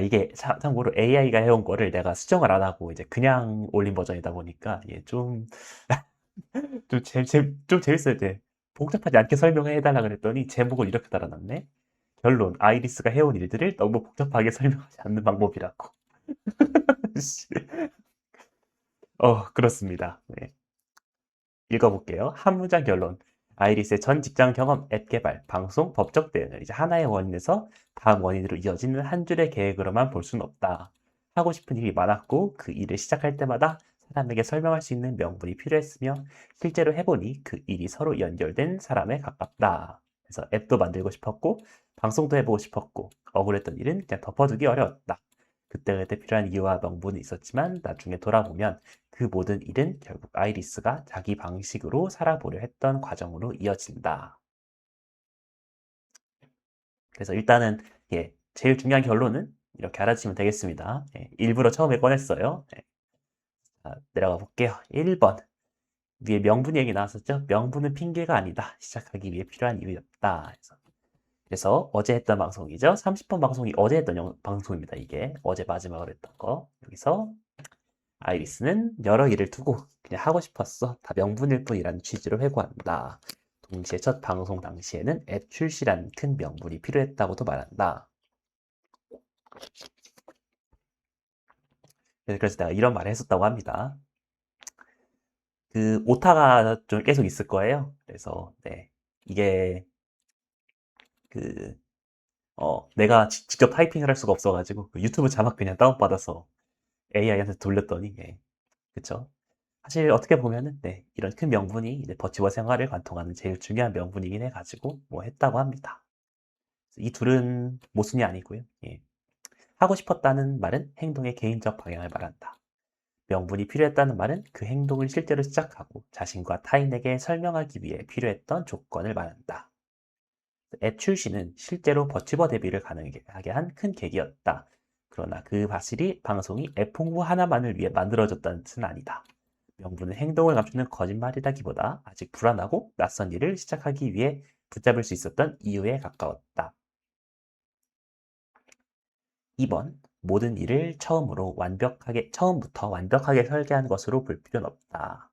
이게 참고로 AI가 해온 거를 내가 수정을 안 하고 이제 그냥 올린 버전이다 보니까 이게 좀, 좀 재밌어요. 이제 복잡하지 않게 설명해 달라 그랬더니 제목을 이렇게 달아놨네. 결론, 아이리스가 해온 일들을 너무 복잡하게 설명하지 않는 방법이라고. 그렇습니다. 네. 읽어볼게요. 한 문장 결론. 아이리스의 전 직장 경험, 앱 개발, 방송, 법적 대응을 이제 하나의 원인에서 다음 원인으로 이어지는 한 줄의 계획으로만 볼 수는 없다. 하고 싶은 일이 많았고 그 일을 시작할 때마다 사람에게 설명할 수 있는 명분이 필요했으며 실제로 해보니 그 일이 서로 연결된 사람에 가깝다. 그래서 앱도 만들고 싶었고 방송도 해보고 싶었고 억울했던 일은 그냥 덮어두기 어려웠다. 그때그때 필요한 이유와 명분은 있었지만 나중에 돌아보면 그 모든 일은 결국 아이리스가 자기 방식으로 살아보려 했던 과정으로 이어진다. 그래서 일단은 제일 중요한 결론은 이렇게 알아주시면 되겠습니다. 일부러 처음에 꺼냈어요. 자, 내려가 볼게요. 1번. 위에 명분 얘기 나왔었죠? 명분은 핑계가 아니다. 시작하기 위해 필요한 이유였다. 그래서 어제 했던 방송이죠. 30번 방송이 어제 했던 방송입니다. 이게 어제 마지막으로 했던 거. 여기서 아이리스는 여러 일을 두고 그냥 하고 싶었어. 다 명분일 뿐이라는 취지로 회고한다. 동시에 첫 방송 당시에는 앱 출시라는 큰 명분이 필요했다고도 말한다. 그래서 내가 이런 말을 했었다고 합니다. 그 오타가 좀 계속 있을 거예요. 그래서 네, 이게 그 내가 직접 타이핑을 할 수가 없어가지고 그 유튜브 자막 그냥 다운받아서 AI한테 돌렸더니 그쵸. 사실 어떻게 보면은 이런 큰 명분이 이제 버티버 생활을 관통하는 제일 중요한 명분이긴 해가지고 뭐 했다고 합니다. 이 둘은 모순이 아니고요. 하고 싶었다는 말은 행동의 개인적 방향을 말한다. 명분이 필요했다는 말은 그 행동을 실제로 시작하고 자신과 타인에게 설명하기 위해 필요했던 조건을 말한다. 앱 출시는 실제로 버티버 데뷔를 가능하게 한 큰 계기였다. 그러나 그 사실이 방송이 앱 홍보 하나만을 위해 만들어졌다는 뜻은 아니다. 명분은 행동을 감추는 거짓말이라기보다 아직 불안하고 낯선 일을 시작하기 위해 붙잡을 수 있었던 이유에 가까웠다. 2번. 모든 일을 처음부터 완벽하게 설계한 것으로 볼 필요는 없다.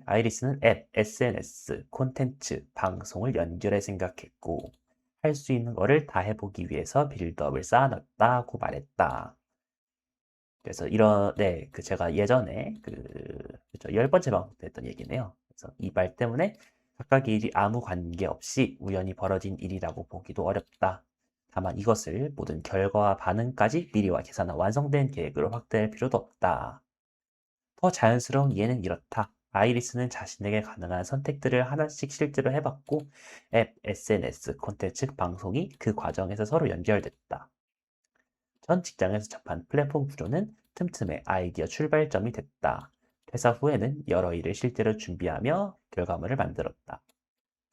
아이리스는 앱, SNS, 콘텐츠, 방송을 연결해 생각했고, 할 수 있는 거를 다 해보기 위해서 빌드업을 쌓아놨다고 말했다. 그래서 제가 예전에 그쵸, 10번째 방송 때 했던 얘기네요. 그래서 이 말 때문에 각각의 일이 아무 관계 없이 우연히 벌어진 일이라고 보기도 어렵다. 다만 이것을 모든 결과와 반응까지 미리와 계산한 완성된 계획으로 확대할 필요도 없다. 더 자연스러운 이해는 이렇다. 아이리스는 자신에게 가능한 선택들을 하나씩 실제로 해봤고 앱, SNS, 콘텐츠, 방송이 그 과정에서 서로 연결됐다. 전 직장에서 접한 플랫폼 구조는 틈틈이 아이디어 출발점이 됐다. 퇴사 후에는 여러 일을 실제로 준비하며 결과물을 만들었다.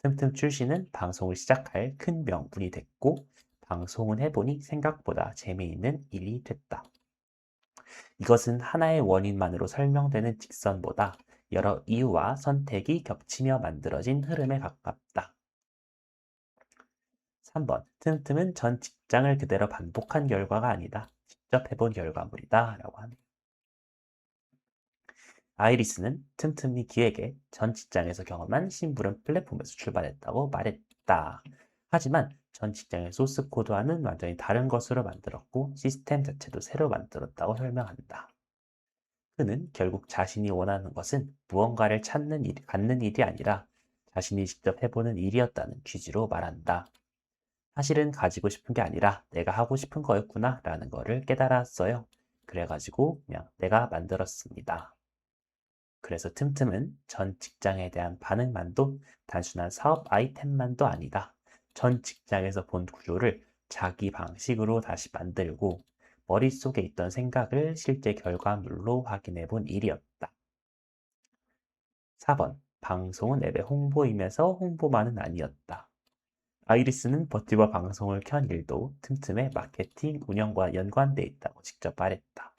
틈틈 출시는 방송을 시작할 큰 명분이 됐고 방송은 해보니 생각보다 재미있는 일이 됐다. 이것은 하나의 원인만으로 설명되는 직선보다 여러 이유와 선택이 겹치며 만들어진 흐름에 가깝다. 3번. 틈틈은 전 직장을 그대로 반복한 결과가 아니다. 직접 해본 결과물이다. 라고 합니다. 아이리스는 틈틈이 기획에 전 직장에서 경험한 심부름 플랫폼에서 출발했다고 말했다. 하지만 전 직장의 소스 코드와는 완전히 다른 것으로 만들었고 시스템 자체도 새로 만들었다고 설명한다. 그는 결국 자신이 원하는 것은 무언가를 갖는 일이 아니라 자신이 직접 해보는 일이었다는 취지로 말한다. 사실은 가지고 싶은 게 아니라 내가 하고 싶은 거였구나 라는 거를 깨달았어요. 그래가지고 그냥 내가 만들었습니다. 그래서 틈틈은 전 직장에 대한 반응만도 단순한 사업 아이템만도 아니다. 전 직장에서 본 구조를 자기 방식으로 다시 만들고 머릿속에 있던 생각을 실제 결과물로 확인해 본 일이었다. 4번. 방송은 앱의 홍보이면서 홍보만은 아니었다. 아이리스는 버티버 방송을 켠 일도 틈틈의 마케팅 운영과 연관돼 있다고 직접 말했다.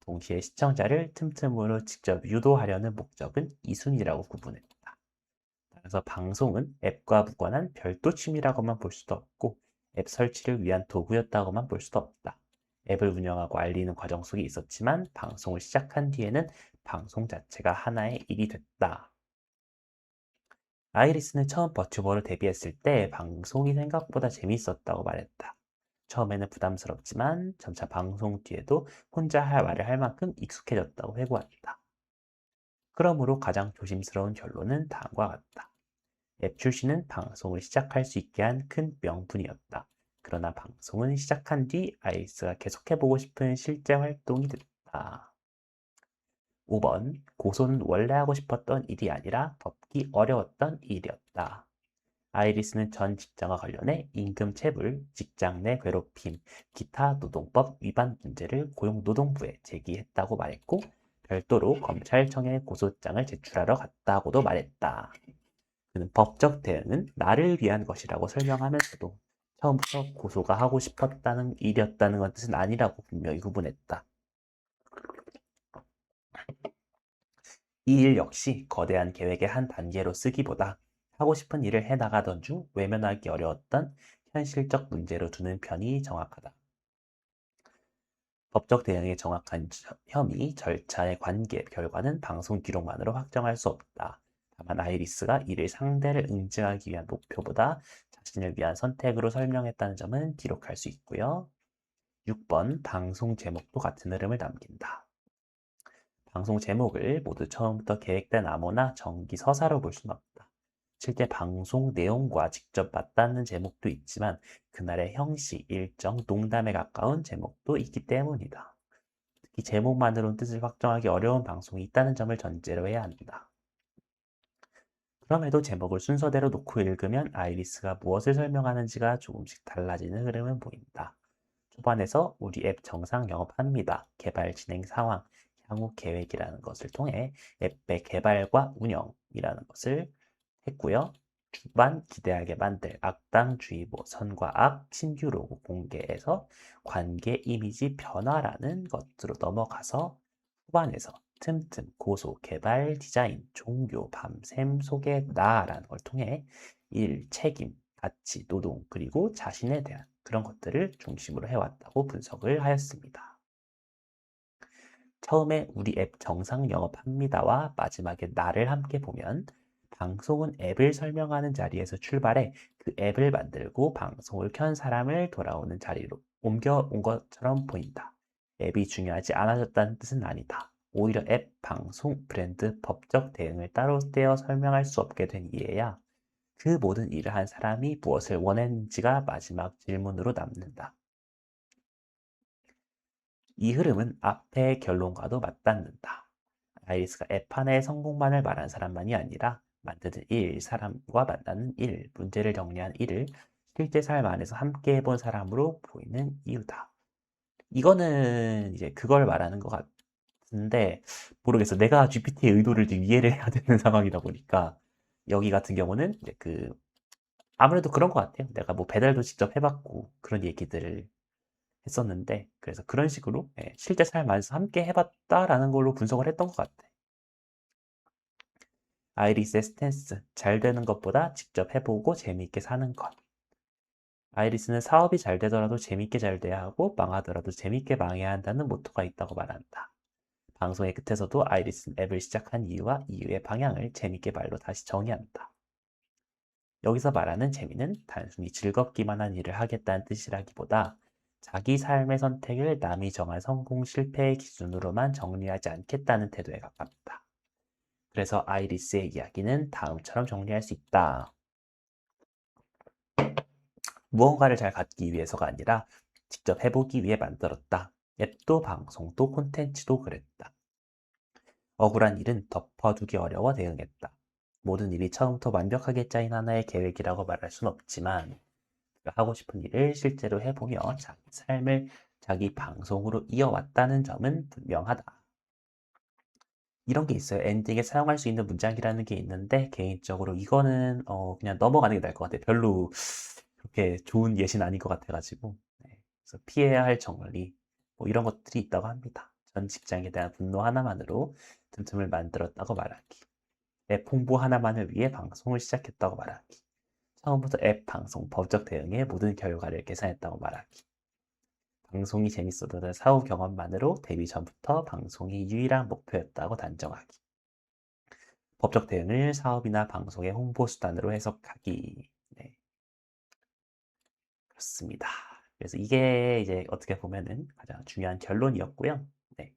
동시에 시청자를 틈틈으로 직접 유도하려는 목적은 이순이라고 구분했다. 그래서 방송은 앱과 무관한 별도 취미라고만 볼 수도 없고 앱 설치를 위한 도구였다고만 볼 수도 없다. 앱을 운영하고 알리는 과정 속에 있었지만 방송을 시작한 뒤에는 방송 자체가 하나의 일이 됐다. 아이리스는 처음 버튜버로 데뷔했을 때 방송이 생각보다 재밌었다고 말했다. 처음에는 부담스럽지만 점차 방송 뒤에도 혼자 할 말을 할 만큼 익숙해졌다고 회고한다. 그러므로 가장 조심스러운 결론은 다음과 같다. 앱 출시는 방송을 시작할 수 있게 한 큰 명분이었다. 그러나 방송은 시작한 뒤 아이리스가 계속해보고 싶은 실제 활동이 됐다. 5번, 고소는 원래 하고 싶었던 일이 아니라 덮기 어려웠던 일이었다. 아이리스는 전 직장과 관련해 임금 체불, 직장 내 괴롭힘, 기타 노동법 위반 문제를 고용노동부에 제기했다고 말했고, 별도로 검찰청에 고소장을 제출하러 갔다고도 말했다. 그는 법적 대응은 나를 위한 것이라고 설명하면서도 처음부터 고소가 하고 싶었다는 일이었다는 것 뜻은 아니라고 분명히 구분했다. 이 일 역시 거대한 계획의 한 단계로 쓰기보다 하고 싶은 일을 해나가던 중 외면하기 어려웠던 현실적 문제로 두는 편이 정확하다. 법적 대응의 정확한 혐의, 절차의 관계, 결과는 방송 기록만으로 확정할 수 없다. 다만 아이리스가 이를 상대를 응징하기 위한 목표보다 자신을 위한 선택으로 설명했다는 점은 기록할 수 있고요. 6번 방송 제목도 같은 흐름을 남긴다. 방송 제목을 모두 처음부터 계획된 암호나 정기 서사로 볼 수는 없다. 실제 방송 내용과 직접 맞닿는 제목도 있지만 그날의 형식, 일정, 농담에 가까운 제목도 있기 때문이다. 특히 제목만으로는 뜻을 확정하기 어려운 방송이 있다는 점을 전제로 해야 한다. 그럼에도 제목을 순서대로 놓고 읽으면 아이리스가 무엇을 설명하는지가 조금씩 달라지는 흐름은 보인다. 초반에서 우리 앱 정상 영업합니다. 개발 진행 상황, 향후 계획이라는 것을 통해 앱의 개발과 운영이라는 것을 했고요. 중반 기대하게 만들 악당주의보, 선과 악, 신규 로고 공개에서 관계 이미지 변화라는 것으로 넘어가서 후반에서 틈틈 고소, 개발, 디자인, 종교, 밤샘, 소개, 나라는 걸 통해 일, 책임, 가치, 노동, 그리고 자신에 대한 그런 것들을 중심으로 해왔다고 분석을 하였습니다. 처음에 우리 앱 정상 영업합니다와 마지막에 나를 함께 보면 방송은 앱을 설명하는 자리에서 출발해 그 앱을 만들고 방송을 켠 사람을 돌아오는 자리로 옮겨온 것처럼 보인다. 앱이 중요하지 않아졌다는 뜻은 아니다. 오히려 앱, 방송, 브랜드, 법적 대응을 따로 떼어 설명할 수 없게 된 이에야 그 모든 일을 한 사람이 무엇을 원했는지가 마지막 질문으로 남는다. 이 흐름은 앞의 결론과도 맞닿는다. 아이리스가 앱 하나의 성공만을 말한 사람만이 아니라 만드는 일, 사람과 만나는 일, 문제를 정리한 일을 실제 삶 안에서 함께 해본 사람으로 보이는 이유다. 이거는 이제 그걸 말하는 것 같은데 모르겠어. 내가 GPT의 의도를 지금 이해를 해야 되는 상황이다 보니까 여기 같은 경우는 이제 아무래도 그런 것 같아요. 내가 뭐 배달도 직접 해봤고 그런 얘기들을 했었는데 그래서 그런 식으로 실제 삶 안에서 함께 해봤다라는 걸로 분석을 했던 것 같아. 아이리스의 스탠스, 잘 되는 것보다 직접 해보고 재미있게 사는 것. 아이리스는 사업이 잘 되더라도 재미있게 잘 돼야 하고 망하더라도 재미있게 망해야 한다는 모토가 있다고 말한다. 방송의 끝에서도 아이리스는 앱을 시작한 이유와 이유의 방향을 재미있게 말로 다시 정의한다. 여기서 말하는 재미는 단순히 즐겁기만 한 일을 하겠다는 뜻이라기보다 자기 삶의 선택을 남이 정한 성공 실패의 기준으로만 정리하지 않겠다는 태도에 가깝다. 그래서 아이리스의 이야기는 다음처럼 정리할 수 있다. 무언가를 잘 갖기 위해서가 아니라 직접 해보기 위해 만들었다. 앱도 방송도 콘텐츠도 그랬다. 억울한 일은 덮어두기 어려워 대응했다. 모든 일이 처음부터 완벽하게 짜인 하나의 계획이라고 말할 순 없지만 하고 싶은 일을 실제로 해보며 자기 삶을 자기 방송으로 이어왔다는 점은 분명하다. 이런 게 있어요. 엔딩에 사용할 수 있는 문장이라는 게 있는데 개인적으로 이거는 그냥 넘어가는 게 나을 것 같아요. 별로 그렇게 좋은 예시는 아닌 것 같아가지고 네. 그래서 피해야 할 정리 뭐 이런 것들이 있다고 합니다. 전 직장에 대한 분노 하나만으로 틈틈을 만들었다고 말하기. 앱 홍보 하나만을 위해 방송을 시작했다고 말하기. 처음부터 앱 방송 법적 대응의 모든 결과를 계산했다고 말하기. 방송이 재밌어도 사후 경험만으로 데뷔 전부터 방송이 유일한 목표였다고 단정하기. 법적 대응을 사업이나 방송의 홍보 수단으로 해석하기. 네, 그렇습니다. 그래서 이게 이제 어떻게 보면은 가장 중요한 결론이었고요. 네.